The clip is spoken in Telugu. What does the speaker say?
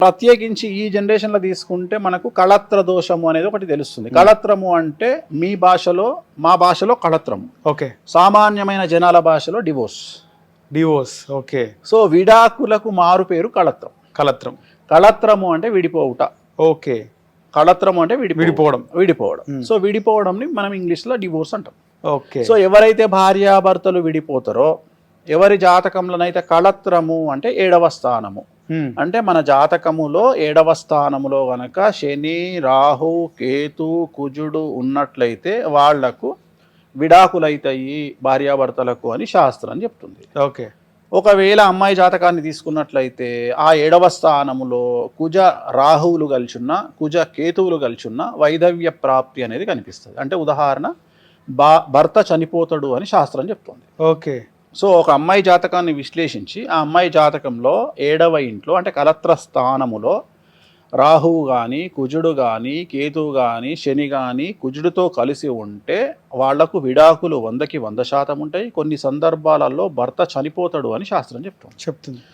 ప్రత్యేకించి ఈ జనరేషన్లో తీసుకుంటే మనకు కళత్ర దోషము అనేది ఒకటి తెలుస్తుంది. కళత్రము అంటే మీ భాషలో, మా భాషలో కళత్రము, ఓకే, సామాన్యమైన జనాల భాషలో డివోర్స్. ఓకే. సో విడాకులకు మారు పేరు కళత్రం. కళత్రము అంటే విడిపోవుట. ఓకే, కళత్రము అంటే విడిపోవడం. సో విడిపోవడంని మనం ఇంగ్లీష్లో డివోర్స్ అంటాం. ఓకే. సో ఎవరైతే భార్యాభర్తలు విడిపోతారో, ఎవరి జాతకంలోనైతే కళత్రము అంటే 7వ స్థానము, అంటే మన జాతకములో 7వ స్థానములో గనక శని, రాహు, కేతు, కుజుడు ఉన్నట్లయితే వాళ్లకు విడాకులైతాయి భార్యాభర్తలకు అని శాస్త్రం చెప్తుంది. ఓకే. ఒకవేళ అమ్మాయి జాతకాన్ని తీసుకున్నట్లయితే ఆ 7వ స్థానములో కుజ రాహువులు కలిచున్న, కుజ కేతువులు కలిచున్న వైధవ్య ప్రాప్తి అనేది కనిపిస్తుంది. అంటే ఉదాహరణ, భర్త చనిపోతాడు అని శాస్త్రం చెప్తుంది. ఓకే. సో ఒక అమ్మాయి జాతకాన్ని విశ్లేషించి ఆ అమ్మాయి జాతకంలో 7వ ఇంట్లో అంటే కలత్ర స్థానములో రాహువు కానీ, కుజుడు కానీ, కేతువు కానీ, శని కానీ కుజుడితో కలిసి ఉంటే వాళ్లకు విడాకులు 100కి 100% ఉంటాయి. కొన్ని సందర్భాలలో భర్త చనిపోతాడు అని శాస్త్రం చెప్తుంది.